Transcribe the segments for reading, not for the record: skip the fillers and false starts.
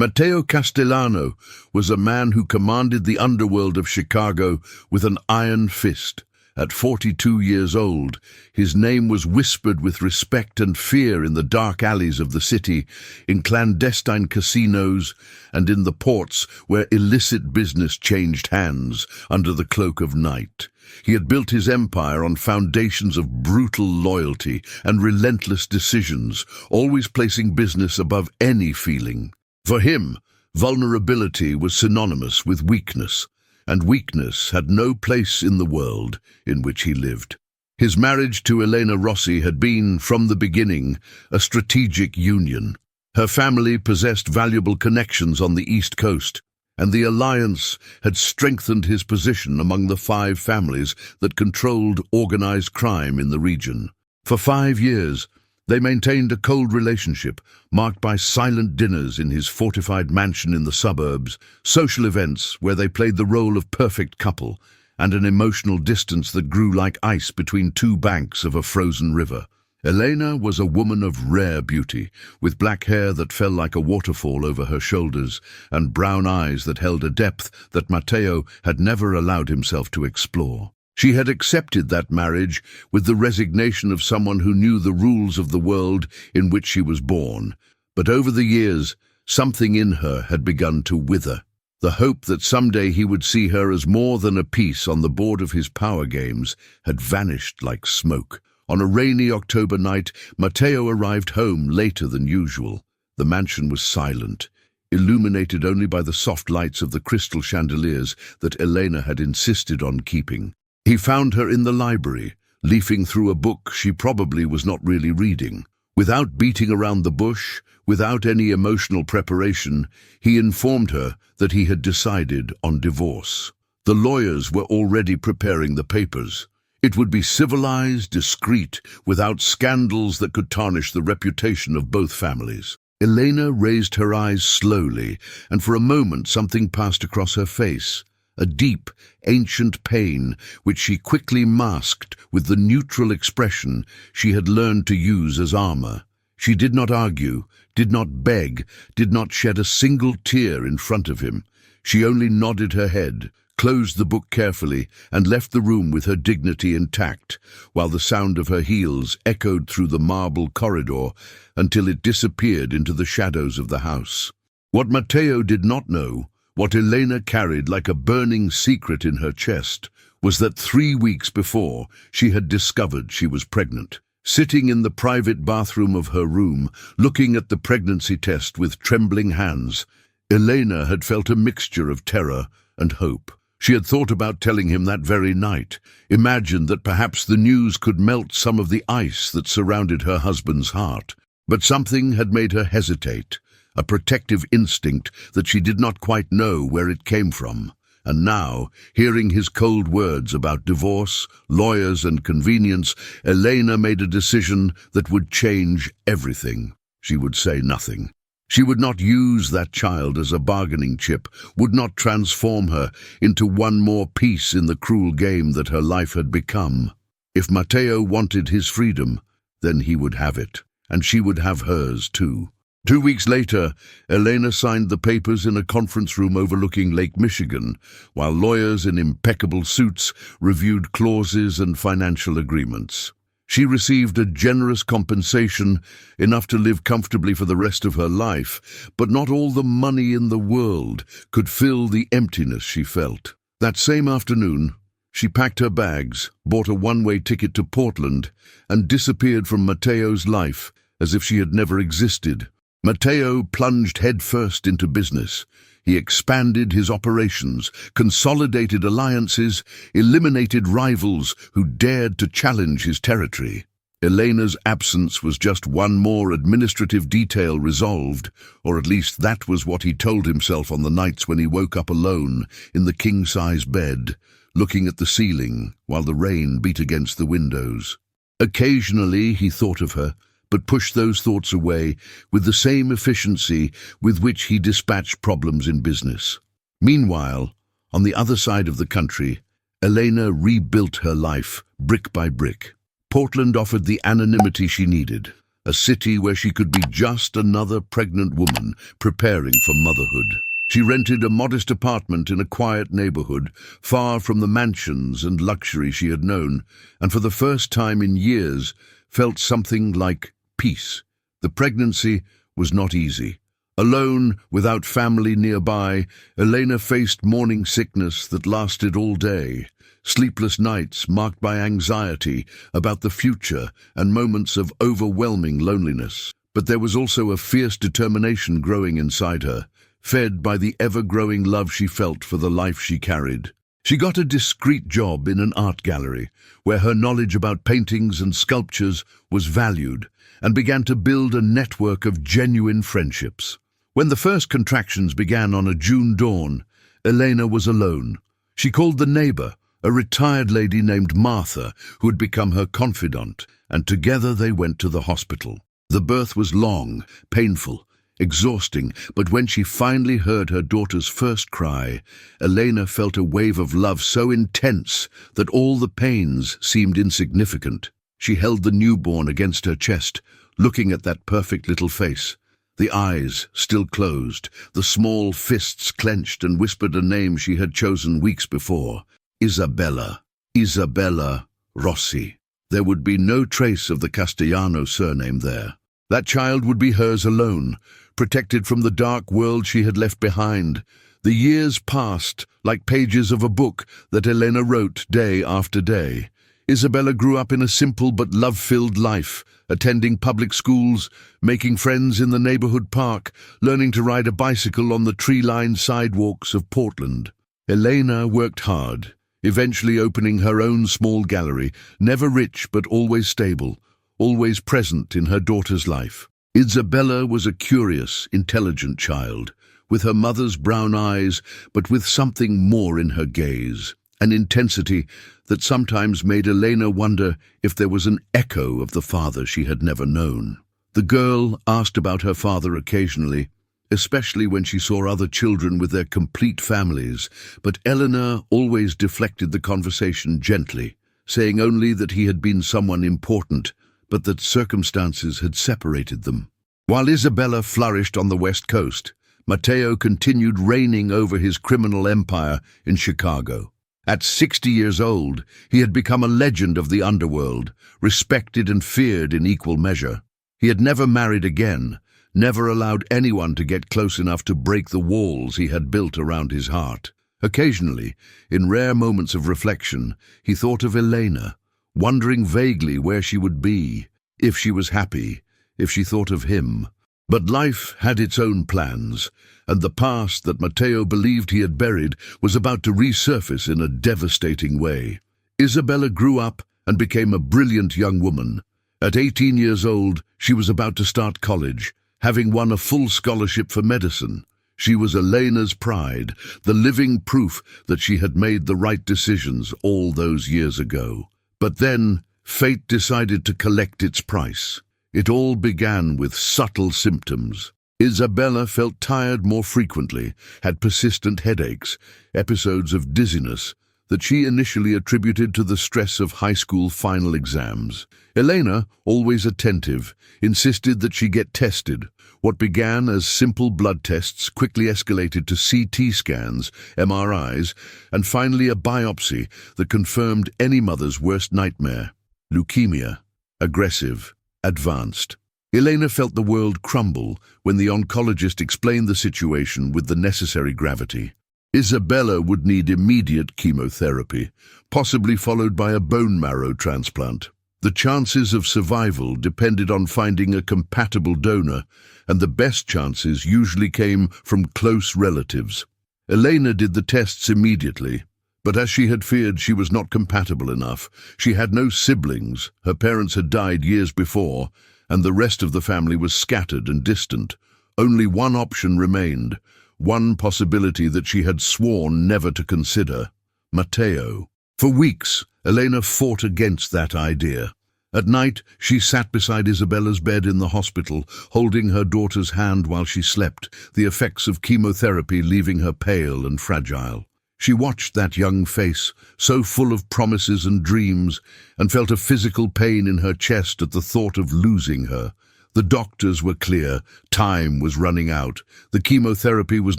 Matteo Castellano was a man who commanded the underworld of Chicago with an iron fist. At 42 years old, his name was whispered with respect and fear in the dark alleys of the city, in clandestine casinos, and in the ports where illicit business changed hands under the cloak of night. He had built his empire on foundations of brutal loyalty and relentless decisions, always placing business above any feeling. For him, vulnerability was synonymous with weakness, and weakness had no place in the world in which he lived. His marriage to Elena Rossi had been, from the beginning, a strategic union. Her family possessed valuable connections on the East Coast, and the alliance had strengthened his position among the 5 families that controlled organized crime in the region. For 5 years, they maintained a cold relationship, marked by silent dinners in his fortified mansion in the suburbs, social events where they played the role of perfect couple, and an emotional distance that grew like ice between 2 banks of a frozen river. Elena was a woman of rare beauty, with black hair that fell like a waterfall over her shoulders, and brown eyes that held a depth that Matteo had never allowed himself to explore. She had accepted that marriage with the resignation of someone who knew the rules of the world in which she was born. But over the years, something in her had begun to wither. The hope that someday he would see her as more than a piece on the board of his power games had vanished like smoke. On a rainy October night, Matteo arrived home later than usual. The mansion was silent, illuminated only by the soft lights of the crystal chandeliers that Elena had insisted on keeping. He found her in the library, leafing through a book she probably was not really reading. Without beating around the bush, without any emotional preparation, he informed her that he had decided on divorce. The lawyers were already preparing the papers. It would be civilized, discreet, without scandals that could tarnish the reputation of both families. Elena raised her eyes slowly, and for a moment something passed across her face. A deep, ancient pain, which she quickly masked with the neutral expression she had learned to use as armor. She did not argue, did not beg, did not shed a single tear in front of him. She only nodded her head, closed the book carefully, and left the room with her dignity intact, while the sound of her heels echoed through the marble corridor until it disappeared into the shadows of the house. What Matteo did not know, what Elena carried like a burning secret in her chest, was that 3 weeks before she had discovered she was pregnant. Sitting in the private bathroom of her room, looking at the pregnancy test with trembling hands, Elena had felt a mixture of terror and hope. She had thought about telling him that very night, imagined that perhaps the news could melt some of the ice that surrounded her husband's heart. But something had made her hesitate, a protective instinct that she did not quite know where it came from. And now, hearing his cold words about divorce, lawyers, and convenience, Elena made a decision that would change everything. She would say nothing. She would not use that child as a bargaining chip, would not transform her into one more piece in the cruel game that her life had become. If Matteo wanted his freedom, then he would have it, and she would have hers too. 2 weeks later, Elena signed the papers in a conference room overlooking Lake Michigan, while lawyers in impeccable suits reviewed clauses and financial agreements. She received a generous compensation, enough to live comfortably for the rest of her life, but not all the money in the world could fill the emptiness she felt. That same afternoon, she packed her bags, bought a one-way ticket to Portland, and disappeared from Matteo's life as if she had never existed. Matteo plunged headfirst into business. He expanded his operations, consolidated alliances, eliminated rivals who dared to challenge his territory. Elena's absence was just one more administrative detail resolved, or at least that was what he told himself on the nights when he woke up alone in the king-size bed, looking at the ceiling while the rain beat against the windows. Occasionally he thought of her, but pushed those thoughts away with the same efficiency with which he dispatched problems in business. Meanwhile, on the other side of the country, Elena rebuilt her life brick by brick. Portland offered the anonymity she needed. a city where she could be just another pregnant woman preparing for motherhood. She rented a modest apartment in a quiet neighborhood, far from the mansions and luxury she had known, and for the first time in years felt something like peace. The pregnancy was not easy. Alone, without family nearby, Elena faced morning sickness that lasted all day, sleepless nights marked by anxiety about the future and moments of overwhelming loneliness. But there was also a fierce determination growing inside her, fed by the ever-growing love she felt for the life she carried. She got a discreet job in an art gallery, where her knowledge about paintings and sculptures was valued, and began to build a network of genuine friendships. When the first contractions began on a June dawn, Elena was alone. She called the neighbor, a retired lady named Martha, who had become her confidant, and together they went to the hospital. The birth was long, painful, exhausting, but when she finally heard her daughter's first cry, Elena felt a wave of love so intense that all the pains seemed insignificant. She held the newborn against her chest, looking at that perfect little face. The eyes still closed, the small fists clenched, and whispered a name she had chosen weeks before. Isabella. Isabella Rossi. There would be no trace of the Castellano surname there. That child would be hers alone, protected from the dark world she had left behind. The years passed like pages of a book that Elena wrote day after day. Isabella grew up in a simple but love-filled life, attending public schools, making friends in the neighborhood park, learning to ride a bicycle on the tree-lined sidewalks of Portland. Elena worked hard, eventually opening her own small gallery, never rich but always stable, always present in her daughter's life. Isabella was a curious, intelligent child, with her mother's brown eyes, but with something more in her gaze, an intensity that sometimes made Elena wonder if there was an echo of the father she had never known. The girl asked about her father occasionally, especially when she saw other children with their complete families, but Eleanor always deflected the conversation gently, saying only that he had been someone important, but that circumstances had separated them. While Isabella flourished on the West Coast, Matteo continued reigning over his criminal empire in Chicago. At 60 years old, he had become a legend of the underworld, respected and feared in equal measure. He had never married again, never allowed anyone to get close enough to break the walls he had built around his heart. Occasionally, in rare moments of reflection, he thought of Elena, wondering vaguely where she would be, if she was happy, if she thought of him. But life had its own plans, and the past that Matteo believed he had buried was about to resurface in a devastating way. Isabella grew up and became a brilliant young woman. At 18 years old, she was about to start college, having won a full scholarship for medicine. She was Elena's pride, the living proof that she had made the right decisions all those years ago. But then, fate decided to collect its price. It all began with subtle symptoms. Isabella felt tired more frequently, had persistent headaches, episodes of dizziness that she initially attributed to the stress of high school final exams. Elena, always attentive, insisted that she get tested. What began as simple blood tests quickly escalated to CT scans, MRIs, and finally a biopsy that confirmed any mother's worst nightmare: leukemia, aggressive, advanced. Elena felt the world crumble when the oncologist explained the situation with the necessary gravity. Isabella would need immediate chemotherapy, possibly followed by a bone marrow transplant. The chances of survival depended on finding a compatible donor, and the best chances usually came from close relatives. Elena did the tests immediately, but as she had feared, she was not compatible enough. She had no siblings, her parents had died years before, and the rest of the family was scattered and distant. Only one option remained, one possibility that she had sworn never to consider: Matteo. For weeks, Elena fought against that idea. At night, she sat beside Isabella's bed in the hospital, holding her daughter's hand while she slept, the effects of chemotherapy leaving her pale and fragile. She watched that young face, so full of promises and dreams, and felt a physical pain in her chest at the thought of losing her. The doctors were clear. Time was running out. The chemotherapy was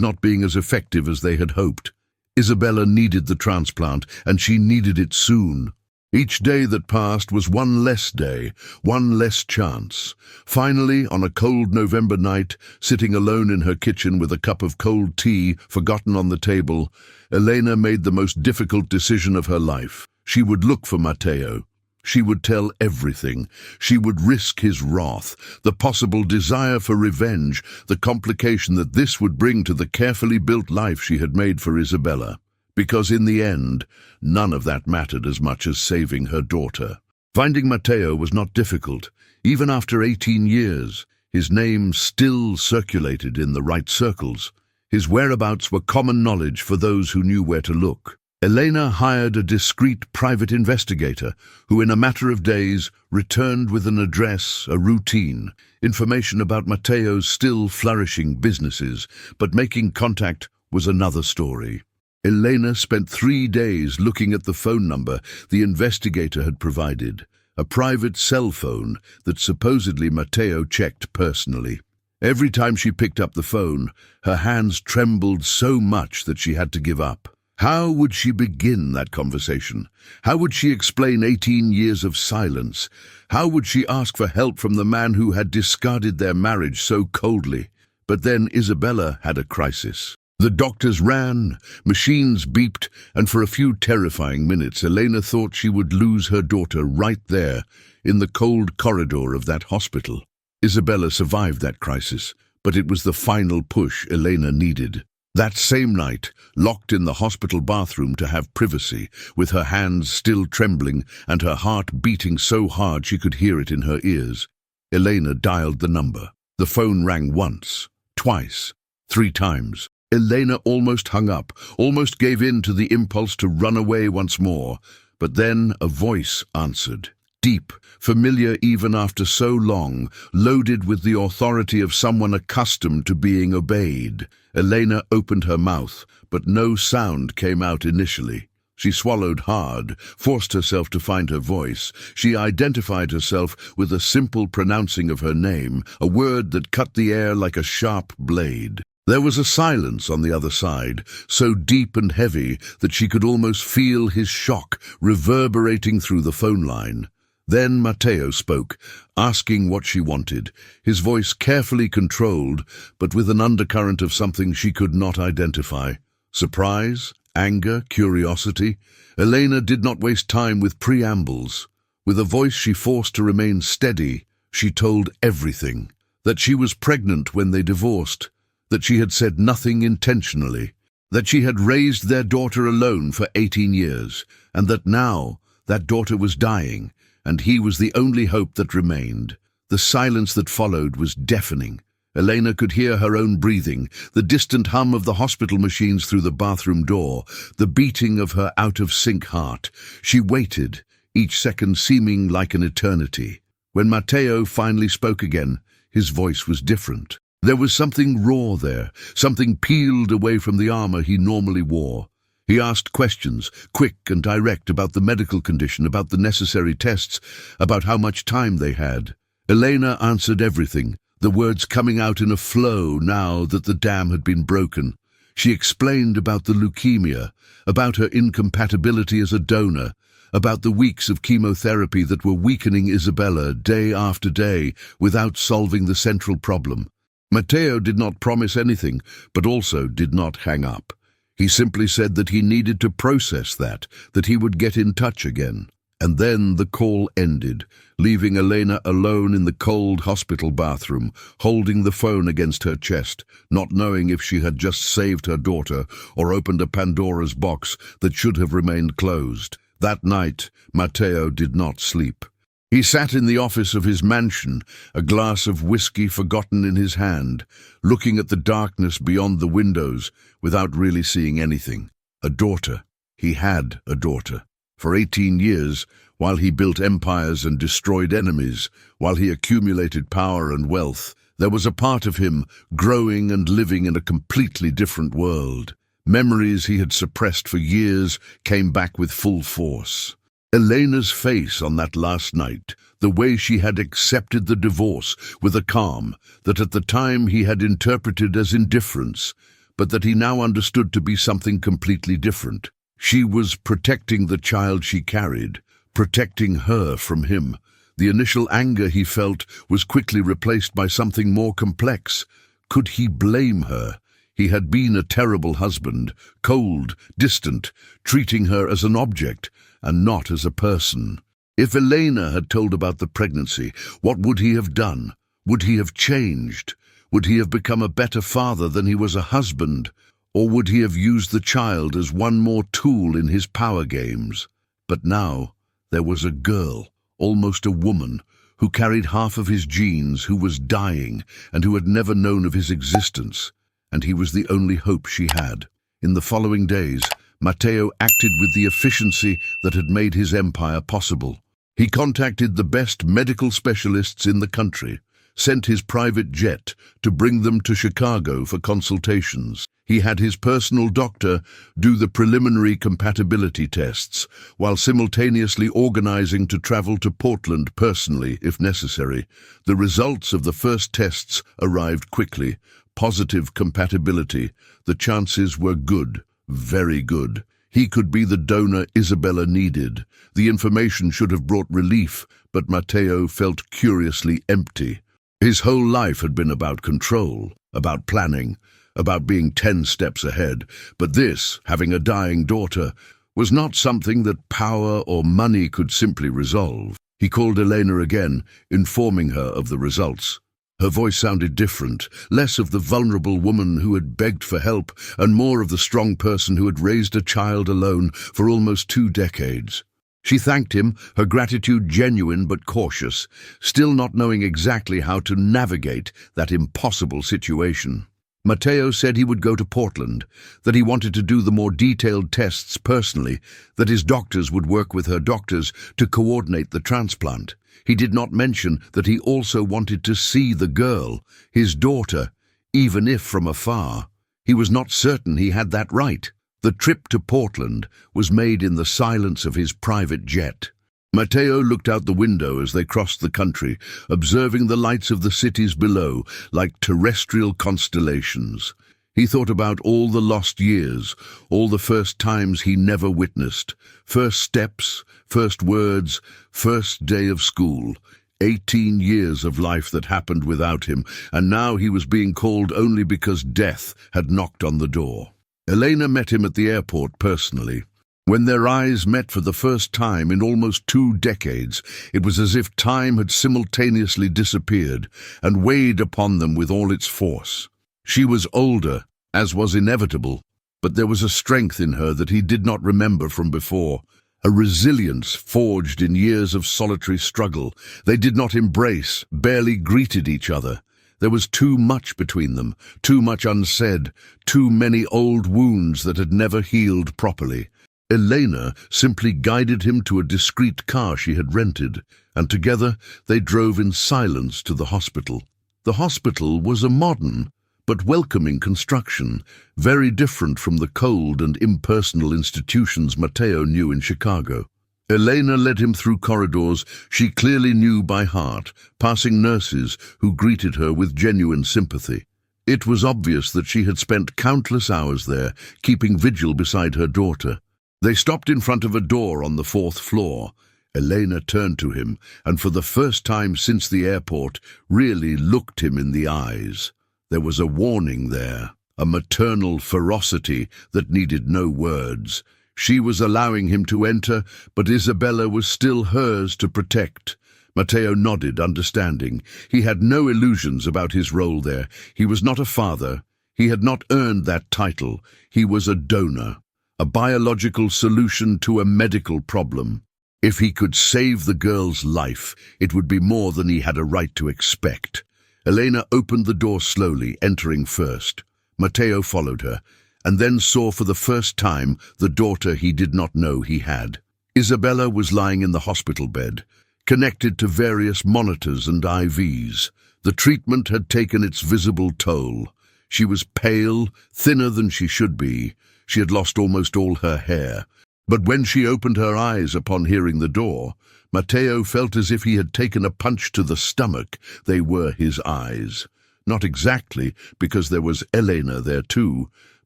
not being as effective as they had hoped. Isabella needed the transplant, and she needed it soon. Each day that passed was one less day, one less chance. Finally, on a cold November night, sitting alone in her kitchen with a cup of cold tea forgotten on the table, Elena made the most difficult decision of her life. She would look for Matteo. She would tell everything. She would risk his wrath, the possible desire for revenge, the complication that this would bring to the carefully built life she had made for Isabella. Because in the end, none of that mattered as much as saving her daughter. Finding Matteo was not difficult. Even after 18 years, his name still circulated in the right circles. His whereabouts were common knowledge for those who knew where to look. Elena hired a discreet private investigator who in a matter of days returned with an address, a routine, information about Matteo's still flourishing businesses, but making contact was another story. Elena spent 3 days looking at the phone number the investigator had provided, a private cell phone that supposedly Matteo checked personally. Every time she picked up the phone, her hands trembled so much that she had to give up. How would she begin that conversation? How would she explain 18 years of silence? How would she ask for help from the man who had discarded their marriage so coldly? But then Isabella had a crisis. The doctors ran, machines beeped, and for a few terrifying minutes Elena thought she would lose her daughter right there, in the cold corridor of that hospital. Isabella survived that crisis, but it was the final push Elena needed. That same night, locked in the hospital bathroom to have privacy, with her hands still trembling and her heart beating so hard she could hear it in her ears, Elena dialed the number. The phone rang once, twice, 3 times. Elena almost hung up, almost gave in to the impulse to run away once more. But then a voice answered. Deep, familiar even after so long, loaded with the authority of someone accustomed to being obeyed. Elena opened her mouth, but no sound came out initially. She swallowed hard, forced herself to find her voice. She identified herself with a simple pronouncing of her name, a word that cut the air like a sharp blade. There was a silence on the other side, so deep and heavy that she could almost feel his shock reverberating through the phone line. Then Matteo spoke, asking what she wanted, his voice carefully controlled, but with an undercurrent of something she could not identify. Surprise, anger, curiosity. Elena did not waste time with preambles. With a voice she forced to remain steady, she told everything. That she was pregnant when they divorced, that she had said nothing intentionally, that she had raised their daughter alone for 18 years, and that now that daughter was dying, and he was the only hope that remained. The silence that followed was deafening. Elena could hear her own breathing, the distant hum of the hospital machines through the bathroom door, the beating of her out-of-sync heart. She waited, each second seeming like an eternity. When Matteo finally spoke again, his voice was different. There was something raw there, something peeled away from the armor he normally wore. He asked questions, quick and direct, about the medical condition, about the necessary tests, about how much time they had. Elena answered everything, the words coming out in a flow now that the dam had been broken. She explained about the leukemia, about her incompatibility as a donor, about the weeks of chemotherapy that were weakening Isabella day after day without solving the central problem. Matteo did not promise anything, but also did not hang up. He simply said that he needed to process that he would get in touch again. And then the call ended, leaving Elena alone in the cold hospital bathroom, holding the phone against her chest, not knowing if she had just saved her daughter or opened a Pandora's box that should have remained closed. That night, Matteo did not sleep. He sat in the office of his mansion, a glass of whiskey forgotten in his hand, looking at the darkness beyond the windows without really seeing anything. A daughter. He had a daughter. For 18 years, while he built empires and destroyed enemies, while he accumulated power and wealth, there was a part of him growing and living in a completely different world. Memories he had suppressed for years came back with full force. Elena's face on that last night, the way she had accepted the divorce with a calm that at the time he had interpreted as indifference, but that he now understood to be something completely different. She was protecting the child she carried, protecting her from him. The initial anger he felt was quickly replaced by something more complex. Could he blame her? He had been a terrible husband, cold, distant, treating her as an object and not as a person. If Elena had told about the pregnancy, what would he have done? Would he have changed? Would he have become a better father than he was a husband? Or would he have used the child as one more tool in his power games? But now there was a girl, almost a woman, who carried half of his genes, who was dying and who had never known of his existence. And he was the only hope she had. In the following days, Matteo acted with the efficiency that had made his empire possible. He contacted the best medical specialists in the country, sent his private jet to bring them to Chicago for consultations. He had his personal doctor do the preliminary compatibility tests, while simultaneously organizing to travel to Portland personally, if necessary. The results of the first tests arrived quickly. Positive compatibility. The chances were good, very good. He could be the donor Isabella needed. The information should have brought relief, but Matteo felt curiously empty. His whole life had been about control, about planning, about being 10 steps ahead. But this, having a dying daughter, was not something that power or money could simply resolve. He called Elena again, informing her of the results. Her voice sounded different, less of the vulnerable woman who had begged for help and more of the strong person who had raised a child alone for almost 2 decades. She thanked him, her gratitude genuine but cautious, still not knowing exactly how to navigate that impossible situation. Matteo said he would go to Portland, that he wanted to do the more detailed tests personally, that his doctors would work with her doctors to coordinate the transplant. He did not mention that he also wanted to see the girl, his daughter, even if from afar. He was not certain he had that right. The trip to Portland was made in the silence of his private jet. Matteo looked out the window as they crossed the country, observing the lights of the cities below like terrestrial constellations. He thought about all the lost years, all the first times he never witnessed, first steps, first words, first day of school, 18 years of life that happened without him, and now he was being called only because death had knocked on the door. Elena met him at the airport personally. When their eyes met for the first time in almost 2 decades, it was as if time had simultaneously disappeared and weighed upon them with all its force. She was older, as was inevitable, but there was a strength in her that he did not remember from before, a resilience forged in years of solitary struggle. They did not embrace, barely greeted each other. There was too much between them, too much unsaid, too many old wounds that had never healed properly. Elena simply guided him to a discreet car she had rented, and together they drove in silence to the hospital. The hospital was a modern but welcoming construction, very different from the cold and impersonal institutions Matteo knew in Chicago. Elena led him through corridors she clearly knew by heart, passing nurses who greeted her with genuine sympathy. It was obvious that she had spent countless hours there, keeping vigil beside her daughter. They stopped in front of a door on the 4th floor. Elena turned to him, and for the first time since the airport, really looked him in the eyes. There was a warning there, a maternal ferocity that needed no words. She was allowing him to enter, but Isabella was still hers to protect. Matteo nodded, understanding. He had no illusions about his role there. He was not a father. He had not earned that title. He was a donor, a biological solution to a medical problem. If he could save the girl's life, it would be more than he had a right to expect. Elena opened the door slowly, entering first. Matteo followed her, and then saw for the first time the daughter he did not know he had. Isabella was lying in the hospital bed, connected to various monitors and IVs. The treatment had taken its visible toll. She was pale, thinner than she should be. She had lost almost all her hair. But when she opened her eyes upon hearing the door, Matteo felt as if he had taken a punch to the stomach. They were his eyes. Not exactly, because there was Elena there too,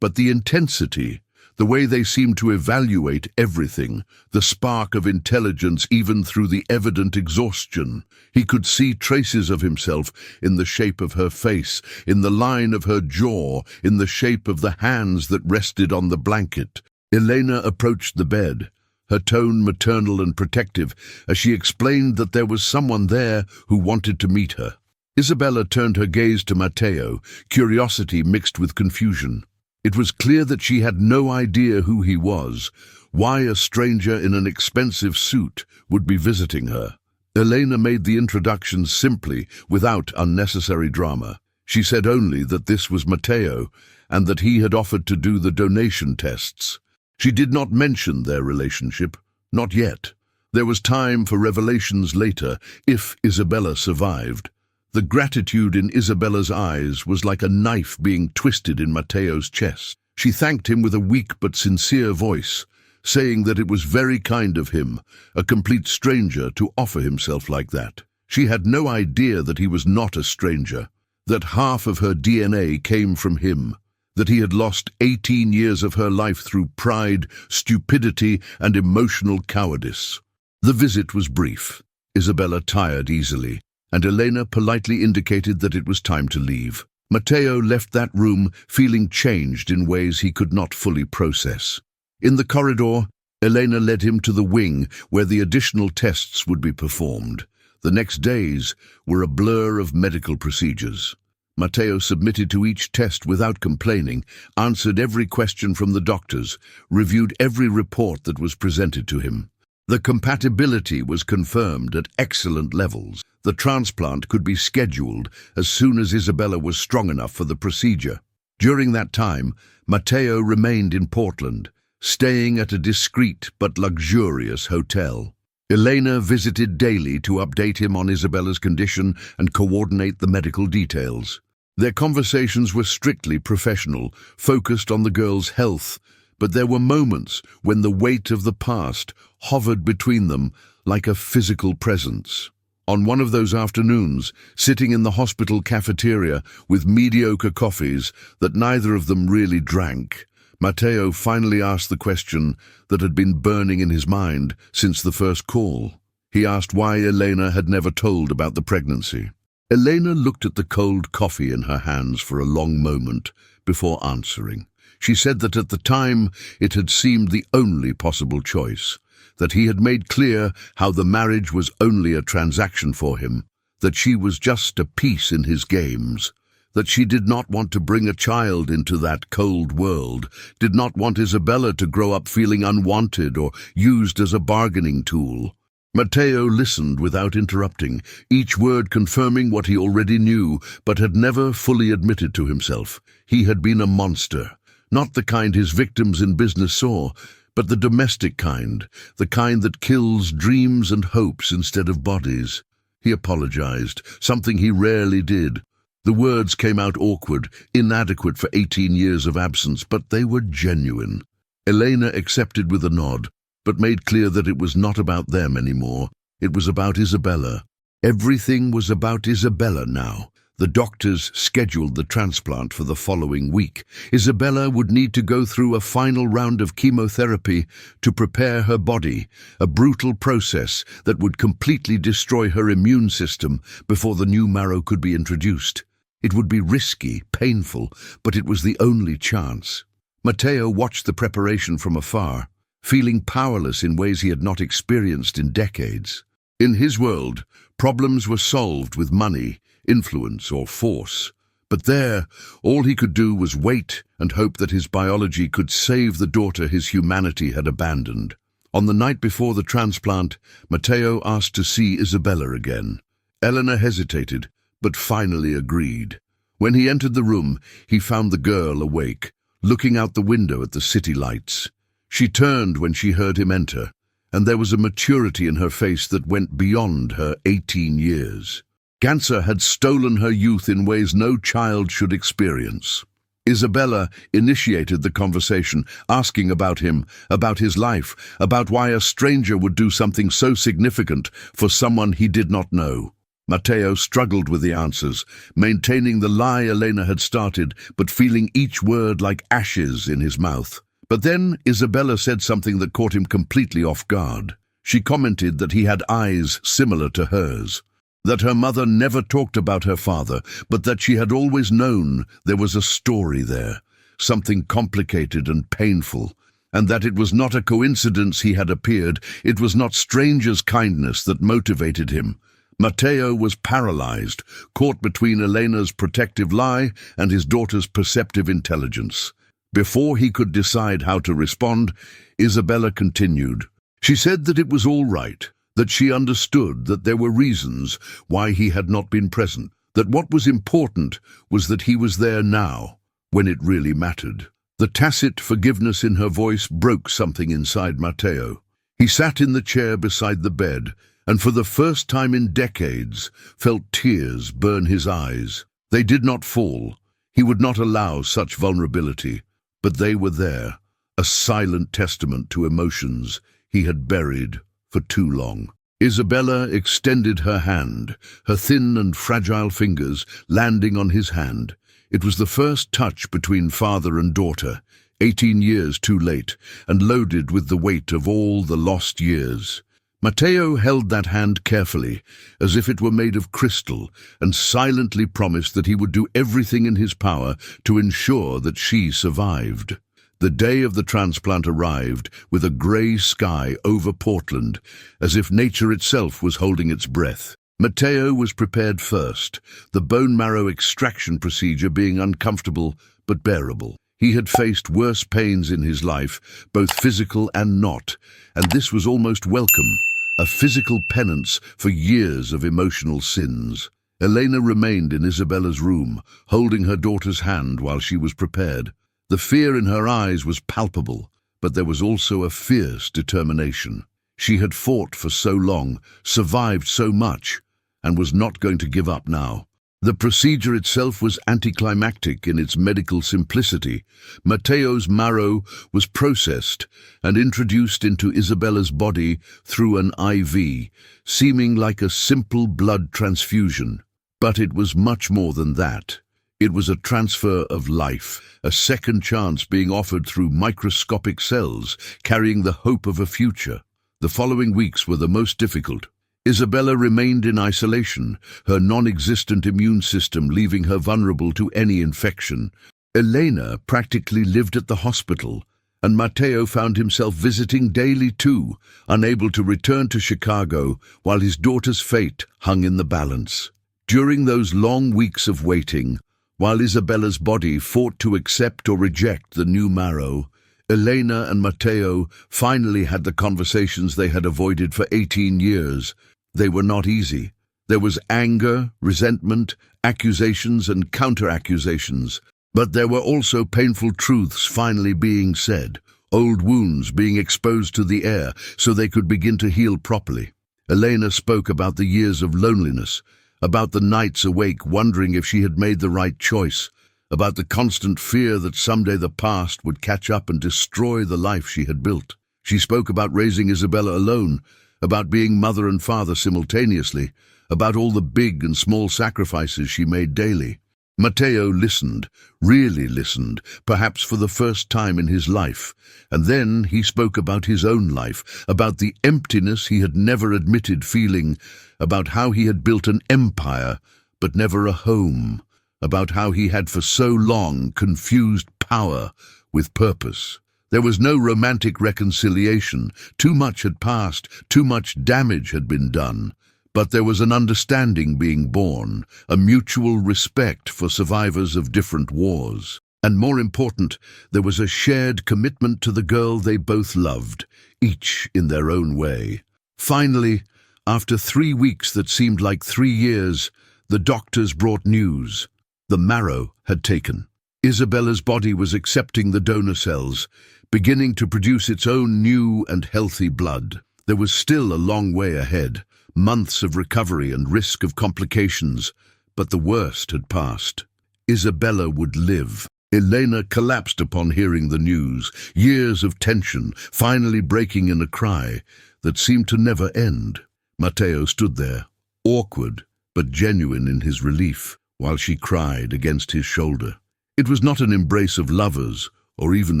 but the intensity, the way they seemed to evaluate everything, the spark of intelligence even through the evident exhaustion. He could see traces of himself in the shape of her face, in the line of her jaw, in the shape of the hands that rested on the blanket. Elena approached the bed, her tone maternal and protective, as she explained that there was someone there who wanted to meet her. Isabella turned her gaze to Matteo, curiosity mixed with confusion. It was clear that she had no idea who he was, why a stranger in an expensive suit would be visiting her. Elena made the introduction simply, without unnecessary drama. She said only that this was Matteo, and that he had offered to do the donation tests. She did not mention their relationship, not yet. There was time for revelations later, if Isabella survived. The gratitude in Isabella's eyes was like a knife being twisted in Matteo's chest. She thanked him with a weak but sincere voice, saying that it was very kind of him, a complete stranger, to offer himself like that. She had no idea that he was not a stranger, that half of her DNA came from him, that he had lost 18 years of her life through pride, stupidity, and emotional cowardice. The visit was brief. Isabella tired easily, and Elena politely indicated that it was time to leave. Matteo left that room feeling changed in ways he could not fully process. In the corridor, Elena led him to the wing where the additional tests would be performed. The next days were a blur of medical procedures. Matteo submitted to each test without complaining, answered every question from the doctors, reviewed every report that was presented to him. The compatibility was confirmed at excellent levels. The transplant could be scheduled as soon as Isabella was strong enough for the procedure. During that time, Matteo remained in Portland, staying at a discreet but luxurious hotel. Elena visited daily to update him on Isabella's condition and coordinate the medical details. Their conversations were strictly professional, focused on the girl's health, but there were moments when the weight of the past hovered between them like a physical presence. On one of those afternoons, sitting in the hospital cafeteria with mediocre coffees that neither of them really drank, Matteo finally asked the question that had been burning in his mind since the first call. He asked why Elena had never told about the pregnancy. Elena looked at the cold coffee in her hands for a long moment before answering. She said that at the time it had seemed the only possible choice, that he had made clear how the marriage was only a transaction for him, that she was just a piece in his games, that she did not want to bring a child into that cold world, did not want Isabella to grow up feeling unwanted or used as a bargaining tool. Matteo listened without interrupting, each word confirming what he already knew, but had never fully admitted to himself. He had been a monster, not the kind his victims in business saw, but the domestic kind, the kind that kills dreams and hopes instead of bodies. He apologized, something he rarely did. The words came out awkward, inadequate for 18 years of absence, but they were genuine. Elena accepted with a nod, but made clear that it was not about them anymore. It was about Isabella. Everything was about Isabella now. The doctors scheduled the transplant for the following week. Isabella would need to go through a final round of chemotherapy to prepare her body, a brutal process that would completely destroy her immune system before the new marrow could be introduced. It would be risky, painful, but it was the only chance. Matteo watched the preparation from afar, feeling powerless in ways he had not experienced in decades. In his world, problems were solved with money, influence, or force. But there, all he could do was wait and hope that his biology could save the daughter his humanity had abandoned. On the night before the transplant, Matteo asked to see Isabella again. Elena hesitated, but finally agreed. When he entered the room, he found the girl awake, looking out the window at the city lights. She turned when she heard him enter, and there was a maturity in her face that went beyond her 18 years. Cancer had stolen her youth in ways no child should experience. Isabella initiated the conversation, asking about him, about his life, about why a stranger would do something so significant for someone he did not know. Matteo struggled with the answers, maintaining the lie Elena had started, but feeling each word like ashes in his mouth. But then Isabella said something that caught him completely off guard. She commented that he had eyes similar to hers, that her mother never talked about her father, but that she had always known there was a story there, something complicated and painful, and that it was not a coincidence he had appeared, it was not strangers' kindness that motivated him. Matteo was paralyzed, caught between Elena's protective lie and his daughter's perceptive intelligence. Before he could decide how to respond, Isabella continued. She said that it was all right, that she understood that there were reasons why he had not been present, that what was important was that he was there now, when it really mattered. The tacit forgiveness in her voice broke something inside Matteo. He sat in the chair beside the bed, and for the first time in decades felt tears burn his eyes. They did not fall. He would not allow such vulnerability, but they were there, a silent testament to emotions he had buried for too long. Isabella extended her hand, her thin and fragile fingers landing on his hand. It was the first touch between father and daughter, 18 years too late, and loaded with the weight of all the lost years. Matteo held that hand carefully, as if it were made of crystal, and silently promised that he would do everything in his power to ensure that she survived. The day of the transplant arrived with a grey sky over Portland, as if nature itself was holding its breath. Matteo was prepared first, the bone marrow extraction procedure being uncomfortable but bearable. He had faced worse pains in his life, both physical and not, and this was almost welcome, a physical penance for years of emotional sins. Elena remained in Isabella's room, holding her daughter's hand while she was prepared. The fear in her eyes was palpable, but there was also a fierce determination. She had fought for so long, survived so much, and was not going to give up now. The procedure itself was anticlimactic in its medical simplicity. Matteo's marrow was processed and introduced into Isabella's body through an IV, seeming like a simple blood transfusion. But it was much more than that. It was a transfer of life, a second chance being offered through microscopic cells, carrying the hope of a future. The following weeks were the most difficult. Isabella remained in isolation, her non-existent immune system leaving her vulnerable to any infection. Elena practically lived at the hospital, and Matteo found himself visiting daily too, unable to return to Chicago while his daughter's fate hung in the balance. During those long weeks of waiting, while Isabella's body fought to accept or reject the new marrow, Elena and Matteo finally had the conversations they had avoided for 18 years. They were not easy. There was anger, resentment, accusations and counter-accusations. But there were also painful truths finally being said, old wounds being exposed to the air so they could begin to heal properly. Elena spoke about the years of loneliness, about the nights awake wondering if she had made the right choice, about the constant fear that someday the past would catch up and destroy the life she had built. She spoke about raising Isabella alone, about being mother and father simultaneously, about all the big and small sacrifices she made daily. Matteo listened, really listened, perhaps for the first time in his life, and then he spoke about his own life, about the emptiness he had never admitted feeling, about how he had built an empire, but never a home, about how he had for so long confused power with purpose. There was no romantic reconciliation. Too much had passed, too much damage had been done. But there was an understanding being born, a mutual respect for survivors of different wars. And more important, there was a shared commitment to the girl they both loved, each in their own way. Finally, after 3 weeks that seemed like 3 years, the doctors brought news. The marrow had taken. Isabella's body was accepting the donor cells, beginning to produce its own new and healthy blood. There was still a long way ahead, months of recovery and risk of complications, but the worst had passed. Isabella would live. Elena collapsed upon hearing the news, years of tension finally breaking in a cry that seemed to never end. Matteo stood there, awkward but genuine in his relief, while she cried against his shoulder. It was not an embrace of lovers or even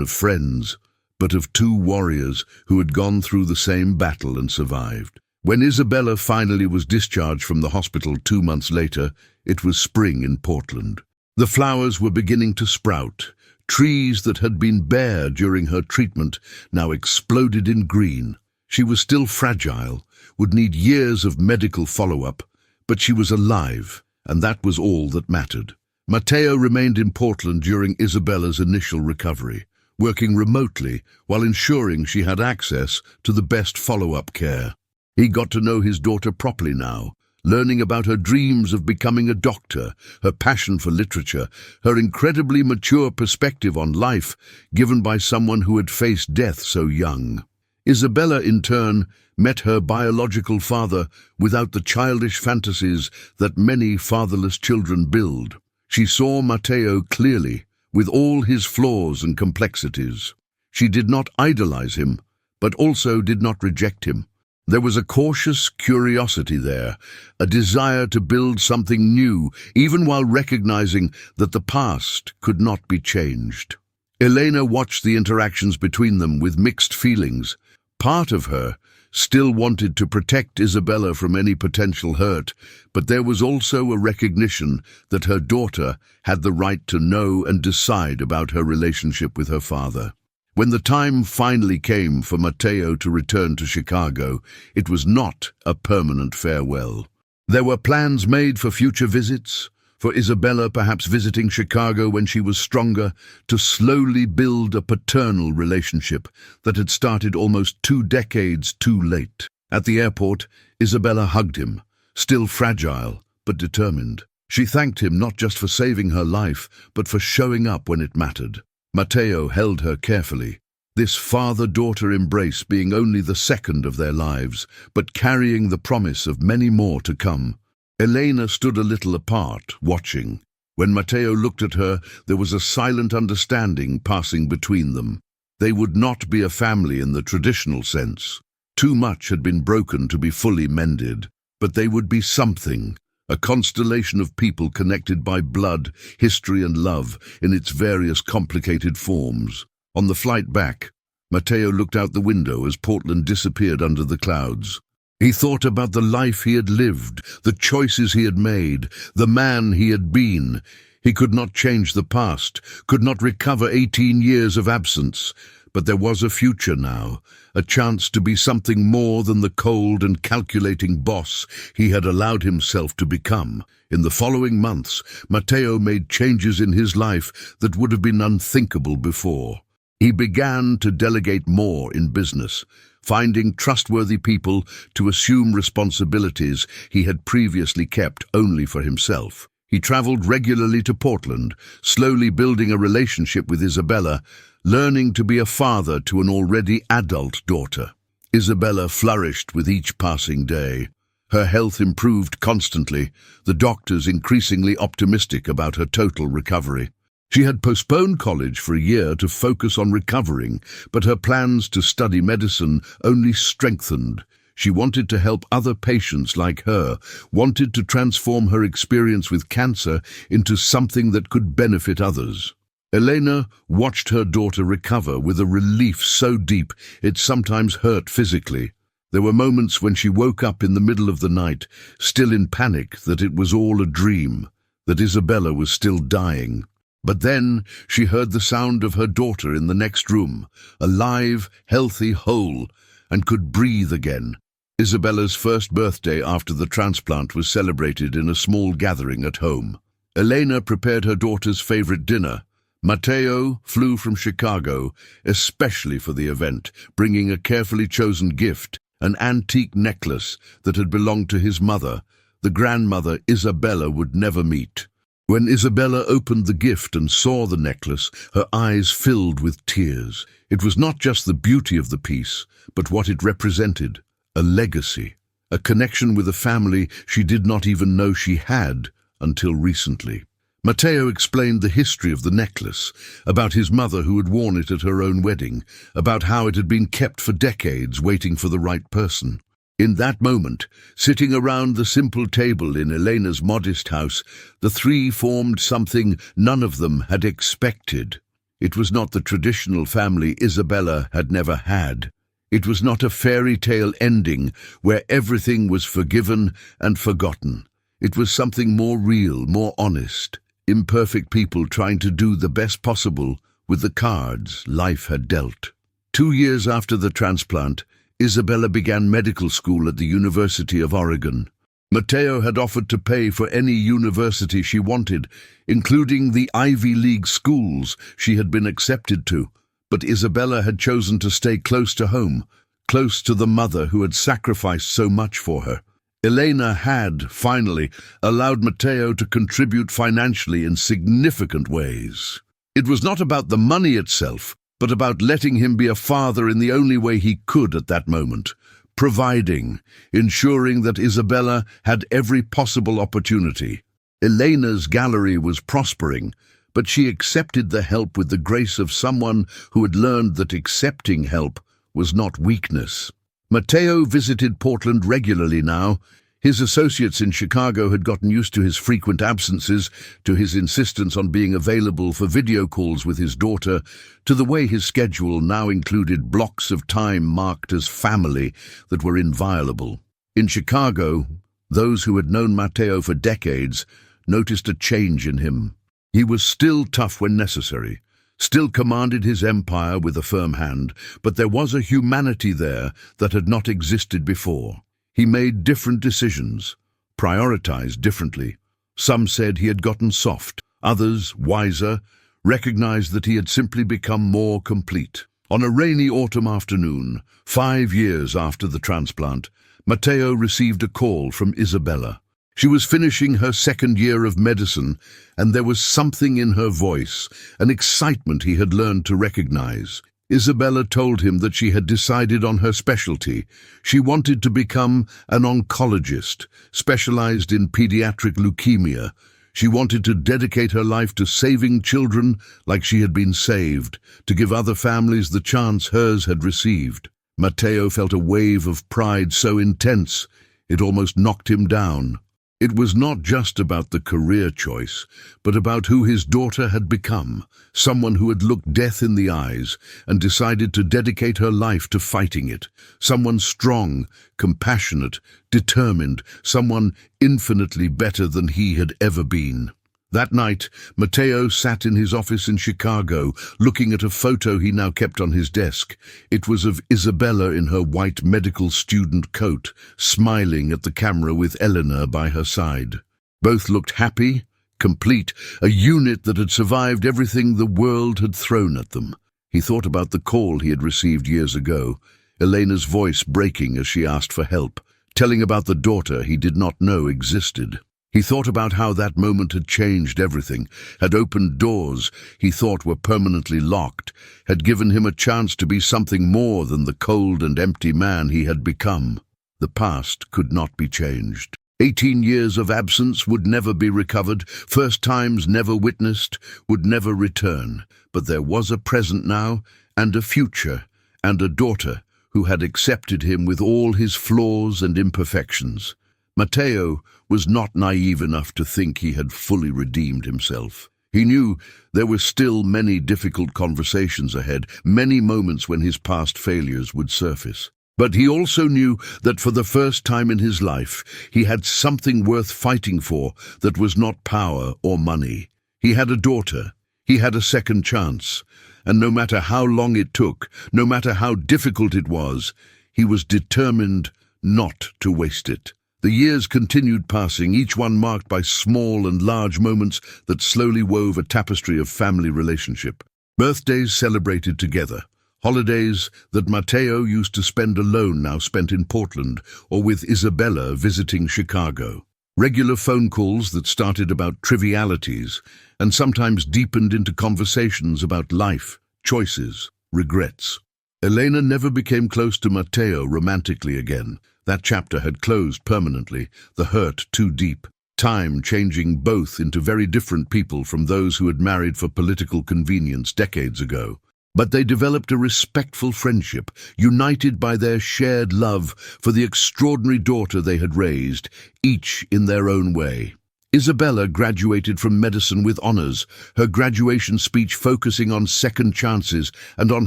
of friends, but of two warriors who had gone through the same battle and survived. When Isabella finally was discharged from the hospital 2 months later, it was spring in Portland. The flowers were beginning to sprout. Trees that had been bare during her treatment now exploded in green. She was still fragile, would need years of medical follow-up, but she was alive, and that was all that mattered. Matteo remained in Portland during Isabella's initial recovery, working remotely while ensuring she had access to the best follow-up care. He got to know his daughter properly now, learning about her dreams of becoming a doctor, her passion for literature, her incredibly mature perspective on life given by someone who had faced death so young. Isabella, in turn, met her biological father without the childish fantasies that many fatherless children build. She saw Matteo clearly, with all his flaws and complexities. She did not idolize him, but also did not reject him. There was a cautious curiosity there, a desire to build something new, even while recognizing that the past could not be changed. Elena watched the interactions between them with mixed feelings. Part of her still wanted to protect Isabella from any potential hurt, but there was also a recognition that her daughter had the right to know and decide about her relationship with her father. When the time finally came for Matteo to return to Chicago, it was not a permanent farewell. There were plans made for future visits, for Isabella perhaps visiting Chicago when she was stronger, to slowly build a paternal relationship that had started almost 2 decades too late. At the airport, Isabella hugged him, still fragile but determined. She thanked him not just for saving her life, but for showing up when it mattered. Matteo held her carefully, this father-daughter embrace being only the second of their lives, but carrying the promise of many more to come. Elena stood a little apart, watching. When Matteo looked at her, there was a silent understanding passing between them. They would not be a family in the traditional sense. Too much had been broken to be fully mended, but they would be something. A constellation of people connected by blood, history and love in its various complicated forms. On the flight back, Matteo looked out the window as Portland disappeared under the clouds. He thought about the life he had lived, the choices he had made, the man he had been. He could not change the past, could not recover 18 years of absence. But there was a future now, a chance to be something more than the cold and calculating boss he had allowed himself to become. In the following months, Matteo made changes in his life that would have been unthinkable before. He began to delegate more in business, finding trustworthy people to assume responsibilities he had previously kept only for himself. He traveled regularly to Portland, slowly building a relationship with Isabella, learning to be a father to an already adult daughter. Isabella flourished with each passing day. Her health improved constantly, the doctors increasingly optimistic about her total recovery. She had postponed college for a year to focus on recovering, but her plans to study medicine only strengthened. She wanted to help other patients like her, wanted to transform her experience with cancer into something that could benefit others. Elena watched her daughter recover with a relief so deep it sometimes hurt physically. There were moments when she woke up in the middle of the night, still in panic that it was all a dream, that Isabella was still dying. But then she heard the sound of her daughter in the next room, alive, healthy, whole, and could breathe again. Isabella's first birthday after the transplant was celebrated in a small gathering at home. Elena prepared her daughter's favorite dinner. Matteo flew from Chicago, especially for the event, bringing a carefully chosen gift, an antique necklace that had belonged to his mother, the grandmother Isabella would never meet. When Isabella opened the gift and saw the necklace, her eyes filled with tears. It was not just the beauty of the piece, but what it represented, a legacy, a connection with a family she did not even know she had until recently. Matteo explained the history of the necklace, about his mother who had worn it at her own wedding, about how it had been kept for decades waiting for the right person. In that moment, sitting around the simple table in Elena's modest house, the three formed something none of them had expected. It was not the traditional family Isabella had never had. It was not a fairy tale ending where everything was forgiven and forgotten. It was something more real, more honest. Imperfect people trying to do the best possible with the cards life had dealt. 2 years after the transplant, Isabella began medical school at the University of Oregon. Matteo had offered to pay for any university she wanted, including the Ivy League schools she had been accepted to, but Isabella had chosen to stay close to home, close to the mother who had sacrificed so much for her. Elena had, finally, allowed Matteo to contribute financially in significant ways. It was not about the money itself, but about letting him be a father in the only way he could at that moment, providing, ensuring that Isabella had every possible opportunity. Elena's gallery was prospering, but she accepted the help with the grace of someone who had learned that accepting help was not weakness. Matteo visited Portland regularly now. His associates in Chicago had gotten used to his frequent absences, to his insistence on being available for video calls with his daughter, to the way his schedule now included blocks of time marked as family that were inviolable. In Chicago, those who had known Matteo for decades noticed a change in him. He was still tough when necessary, still commanded his empire with a firm hand, but there was a humanity there that had not existed before. He made different decisions, prioritized differently. Some said he had gotten soft, others, wiser, recognized that he had simply become more complete. On a rainy autumn afternoon, 5 years after the transplant, Matteo received a call from Isabella. She was finishing her 2nd year of medicine, and there was something in her voice, an excitement he had learned to recognize. Isabella told him that she had decided on her specialty. She wanted to become an oncologist, specialized in pediatric leukemia. She wanted to dedicate her life to saving children like she had been saved, to give other families the chance hers had received. Matteo felt a wave of pride so intense, it almost knocked him down. It was not just about the career choice, but about who his daughter had become, someone who had looked death in the eyes and decided to dedicate her life to fighting it, someone strong, compassionate, determined, someone infinitely better than he had ever been. That night, Matteo sat in his office in Chicago, looking at a photo he now kept on his desk. It was of Isabella in her white medical student coat, smiling at the camera with Eleanor by her side. Both looked happy, complete, a unit that had survived everything the world had thrown at them. He thought about the call he had received years ago, Elena's voice breaking as she asked for help, telling about the daughter he did not know existed. He thought about how that moment had changed everything, had opened doors he thought were permanently locked, had given him a chance to be something more than the cold and empty man he had become. The past could not be changed. 18 years of absence would never be recovered, first times never witnessed, would never return. But there was a present now, and a future, and a daughter who had accepted him with all his flaws and imperfections. Matteo was not naive enough to think he had fully redeemed himself. He knew there were still many difficult conversations ahead, many moments when his past failures would surface. But he also knew that for the first time in his life, he had something worth fighting for that was not power or money. He had a daughter. He had a second chance. And no matter how long it took, no matter how difficult it was, he was determined not to waste it. The years continued passing, each one marked by small and large moments that slowly wove a tapestry of family relationship. Birthdays celebrated together. Holidays that Matteo used to spend alone now spent in Portland or with Isabella visiting Chicago. Regular phone calls that started about trivialities and sometimes deepened into conversations about life, choices, regrets. Elena never became close to Matteo romantically again. That chapter had closed permanently, the hurt too deep. time changing both into very different people from those who had married for political convenience decades ago. But they developed a respectful friendship, united by their shared love for the extraordinary daughter they had raised, each in their own way. Isabella graduated from medicine with honors, her graduation speech focusing on second chances and on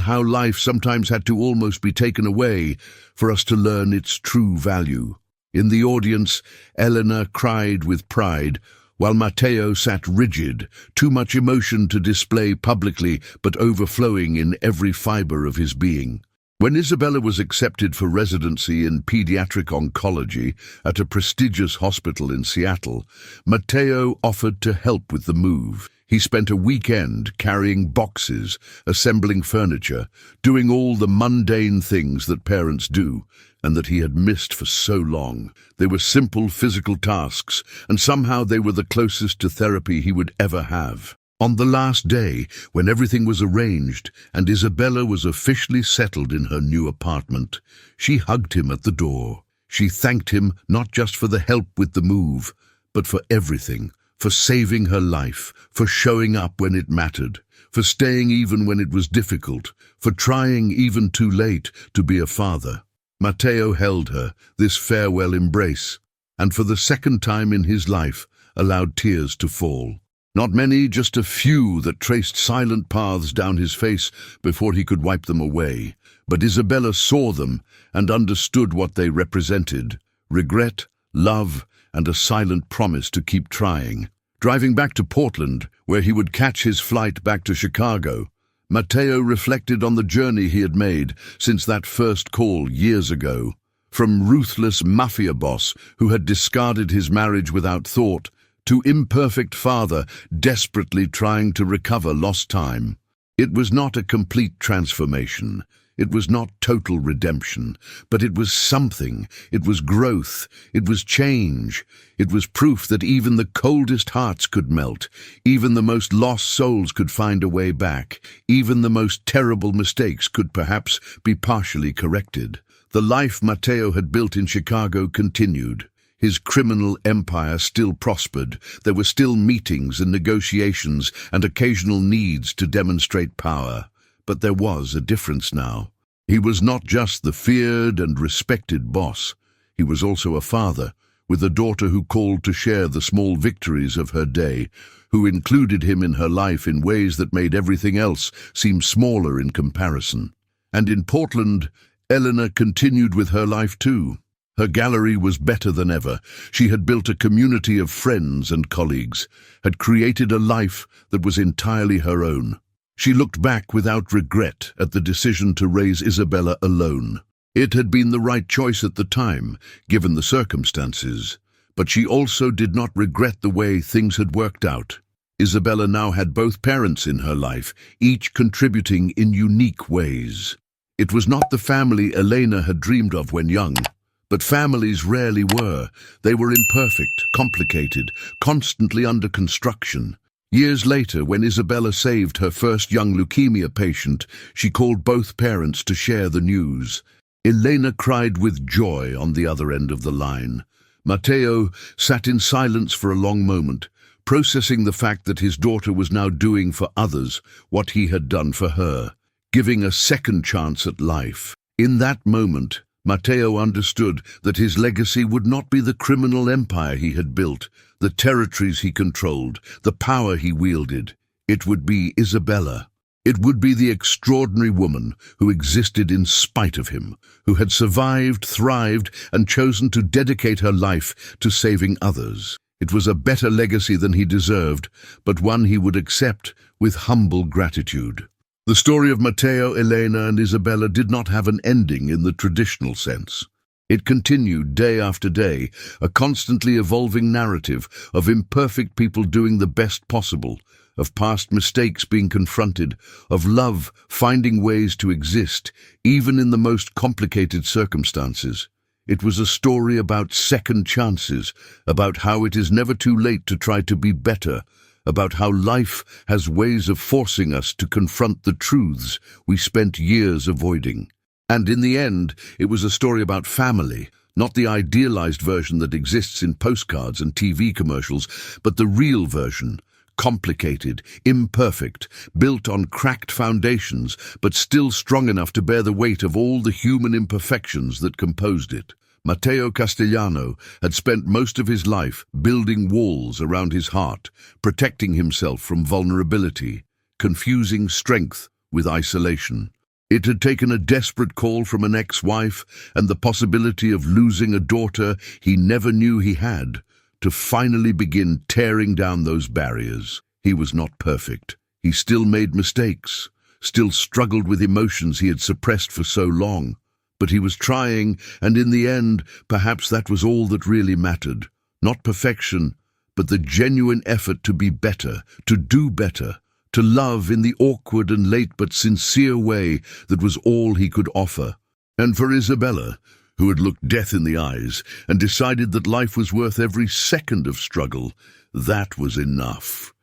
how life sometimes had to almost be taken away for us to learn its true value. In the audience, Eleanor cried with pride, while Matteo sat rigid, too much emotion to display publicly but overflowing in every fiber of his being. When Isabella was accepted for residency in pediatric oncology at a prestigious hospital in Seattle, Matteo offered to help with the move. He spent a weekend carrying boxes, assembling furniture, doing all the mundane things that parents do, and that he had missed for so long. They were simple physical tasks, and somehow they were the closest to therapy he would ever have. On the last day, when everything was arranged and Isabella was officially settled in her new apartment, she hugged him at the door. She thanked him not just for the help with the move, but for everything, for saving her life, for showing up when it mattered, for staying even when it was difficult, for trying even too late to be a father. Matteo held her, this farewell embrace, and for the second time in his life allowed tears to fall. Not many, just a few that traced silent paths down his face before he could wipe them away. But Isabella saw them and understood what they represented: regret, love, and a silent promise to keep trying. Driving back to Portland, where he would catch his flight back to Chicago, Matteo reflected on the journey he had made since that first call years ago. From ruthless Mafia boss who had discarded his marriage without thought, to imperfect father desperately trying to recover lost time. It was not a complete transformation. It was not total redemption, but it was something. It was growth. It was change. It was proof that even the coldest hearts could melt. Even the most lost souls could find a way back. Even the most terrible mistakes could perhaps be partially corrected. The life Matteo had built in Chicago continued. His criminal empire still prospered. There were still meetings and negotiations and occasional needs to demonstrate power. But there was a difference now. He was not just the feared and respected boss. He was also a father, with a daughter who called to share the small victories of her day, who included him in her life in ways that made everything else seem smaller in comparison. And in Portland, Eleanor continued with her life too. Her gallery was better than ever. She had built a community of friends and colleagues, had created a life that was entirely her own. She looked back without regret at the decision to raise Isabella alone. It had been the right choice at the time, given the circumstances, but she also did not regret the way things had worked out. Isabella now had both parents in her life, each contributing in unique ways. It was not the family Elena had dreamed of when young, but families rarely were. They were imperfect, complicated, constantly under construction. Years later, when Isabella saved her first young leukemia patient, she called both parents to share the news. Elena cried with joy on the other end of the line. Matteo sat in silence for a long moment, processing the fact that his daughter was now doing for others what he had done for her, giving a second chance at life. In that moment, Matteo understood that his legacy would not be the criminal empire he had built, the territories he controlled, the power he wielded. It would be Isabella. It would be the extraordinary woman who existed in spite of him, who had survived, thrived, and chosen to dedicate her life to saving others. It was a better legacy than he deserved, but one he would accept with humble gratitude. The story of Matteo, Elena, and Isabella did not have an ending in the traditional sense. It continued day after day, a constantly evolving narrative of imperfect people doing the best possible, of past mistakes being confronted, of love finding ways to exist, even in the most complicated circumstances. It was a story about second chances, about how it is never too late to try to be better, about how life has ways of forcing us to confront the truths we spent years avoiding. And in the end, it was a story about family, Not the idealized version that exists in postcards and TV commercials, but the real version. Complicated, imperfect, built on cracked foundations, but still strong enough to bear the weight of all the human imperfections that composed it. Matteo Castellano had spent most of his life building walls around his heart, protecting himself from vulnerability, confusing strength with isolation. It had taken a desperate call from an ex-wife and the possibility of losing a daughter he never knew he had, to finally begin tearing down those barriers. He was not perfect. He still made mistakes, still struggled with emotions he had suppressed for so long. But he was trying, and in the end, perhaps that was all that really mattered. Not perfection, but the genuine effort to be better, to do better, to love in the awkward and late but sincere way that was all he could offer. And for Isabella, who had looked death in the eyes and decided that life was worth every second of struggle, that was enough.